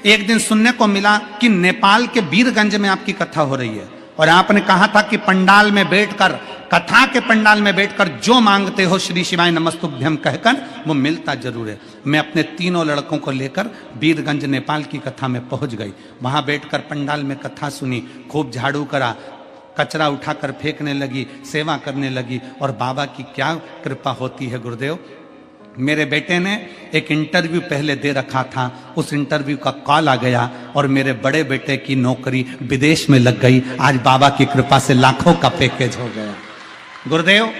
एक दिन सुनने को मिला कि नेपाल के वीरगंज में आपकी कथा हो रही है और आपने कहा था कि पंडाल में बैठकर, कथा के पंडाल में बैठकर जो मांगते हो श्री शिवाय नमस्तुभ्यम कहकर वो मिलता जरूर है। मैं अपने तीनों लड़कों को लेकर वीरगंज नेपाल की कथा में पहुंच गई। वहां बैठकर पंडाल में कथा सुनी, खूब झाड़ू करा, कचरा उठाकर फेंकने लगी, सेवा करने लगी। और बाबा की क्या कृपा होती है गुरुदेव, मेरे बेटे ने एक इंटरव्यू पहले दे रखा था, उस इंटरव्यू का कॉल आ गया और मेरे बड़े बेटे की नौकरी विदेश में लग गई। आज बाबा की कृपा से लाखों का पैकेज हो गया। गुरुदेव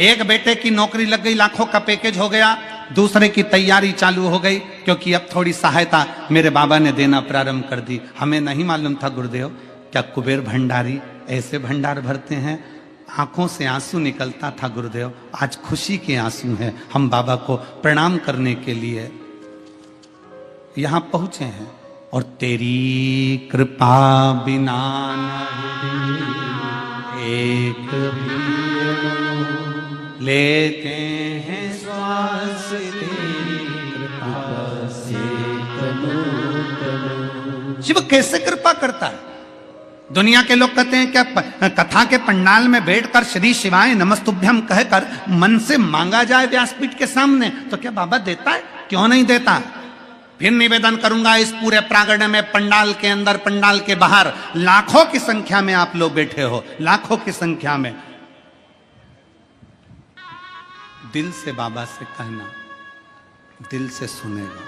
एक बेटे की नौकरी लग गई, लाखों का पैकेज हो गया, दूसरे की तैयारी चालू हो गई, क्योंकि अब थोड़ी सहायता मेरे बाबा ने देना प्रारंभ कर दी। हमें नहीं मालूम था गुरुदेव, क्या कुबेर भंडारी ऐसे भंडार भरते हैं। आंखों से आंसू निकलता था गुरुदेव, आज खुशी के आंसू हैं। हम बाबा को प्रणाम करने के लिए यहां पहुंचे हैं और तेरी कृपा बिना एक भी लेते हैं श्वास, तेरी कृपा से शिव कैसे कृपा करता है। दुनिया के लोग कहते हैं क्या कथा के पंडाल में बैठकर श्री शिवाय नमस्तुभ्यम कहकर मन से मांगा जाए व्यासपीठ के सामने, तो क्या बाबा देता है? क्यों नहीं देता? फिर निवेदन करूंगा, इस पूरे प्रांगण में, पंडाल के अंदर, पंडाल के बाहर लाखों की संख्या में आप लोग बैठे हो, लाखों की संख्या में। दिल से बाबा से कहना, दिल से सुनेगा।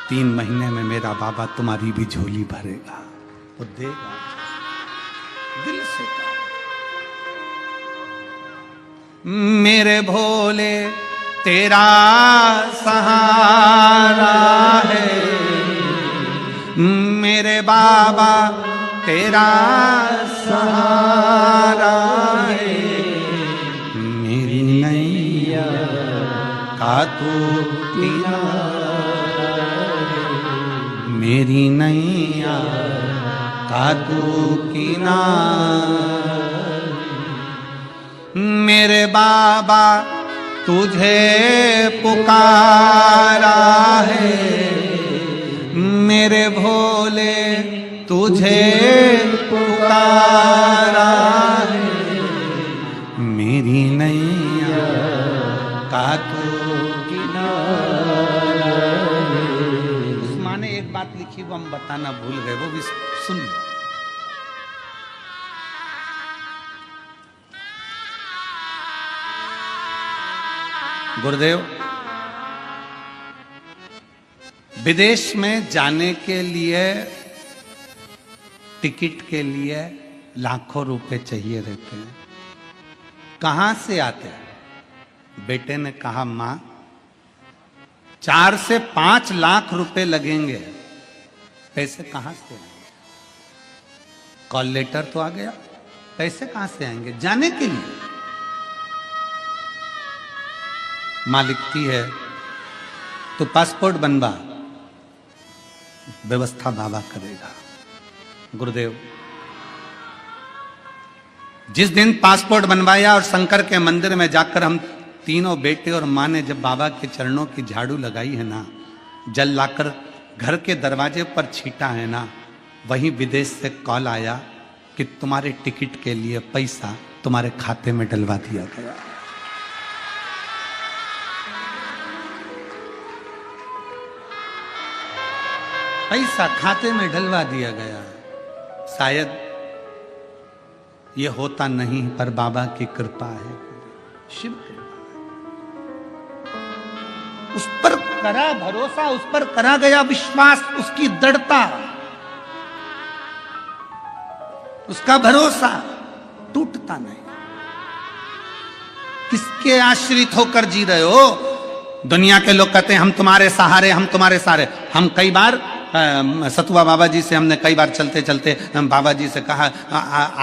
3 महीने में मेरा बाबा तुम्हारी भी झोली भरेगा, वो देगा। दिल से कहा, मेरे भोले तेरा सहारा है, मेरे बाबा तेरा सहारा है, मेरी नैया का तू किनारा, मेरी नैया का तू किनारा। मेरे बाबा तुझे पुकारा है, मेरे भोले तुझे पुकारा है, मेरी नैया का तू किनारा है। उस माँ ने एक बात लिखी, वो हम बताना भूल गए, वो भी सुन लो। गुरुदेव विदेश में जाने के लिए, टिकट के लिए लाखों रुपए चाहिए रहते हैं। कहां से आते हैं? बेटे ने कहा, मां 4 से 5 लाख रुपए लगेंगे। पैसे कहां से आएंगे? कॉल लेटर तो आ गया, पैसे कहां से आएंगे जाने के लिए? मां लिखती है, तो पासपोर्ट बनवा, व्यवस्था बाबा करेगा। गुरुदेव जिस दिन पासपोर्ट बनवाया और शंकर के मंदिर में जाकर हम तीनों बेटे और मां ने जब बाबा के चरणों की झाड़ू लगाई है ना, जल लाकर घर के दरवाजे पर छीटा है ना, वहीं विदेश से कॉल आया कि तुम्हारे टिकट के लिए पैसा तुम्हारे खाते में डलवा दिया गया। पैसा खाते में डलवा दिया गया। शायद ये होता नहीं, पर बाबा की कृपा है, शिव कृपा है। उस पर करा भरोसा, उस पर करा गया विश्वास, उसकी दृढ़ता, उसका भरोसा टूटता नहीं। किसके आश्रित होकर जी रहे हो? दुनिया के लोग कहते हैं हम तुम्हारे सहारे, हम तुम्हारे सहारे। हम कई बार सतुआ बाबा जी से हमने कई बार चलते चलते बाबा जी से कहा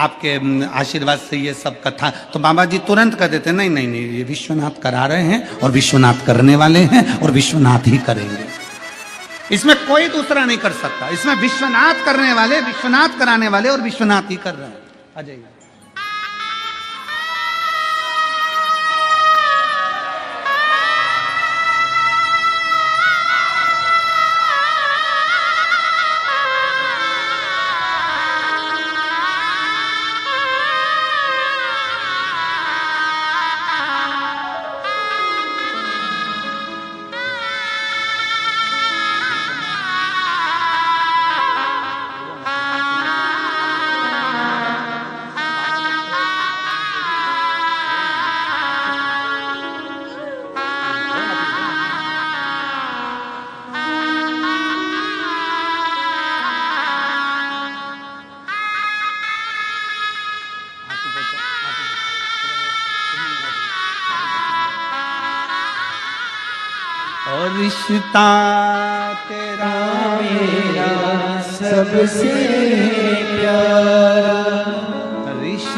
आपके आशीर्वाद से ये सब कथा, तो बाबा जी तुरंत कह देते नहीं नहीं नहीं, ये विश्वनाथ करा रहे हैं और विश्वनाथ करने वाले हैं और विश्वनाथ ही करेंगे। इसमें कोई दूसरा नहीं कर सकता। इसमें विश्वनाथ करने वाले, विश्वनाथ कराने वाले और विश्वनाथ ही कर रहे हैं। आ जाइए। और रिश्ता तेरा मेरा सबसे प्यारा,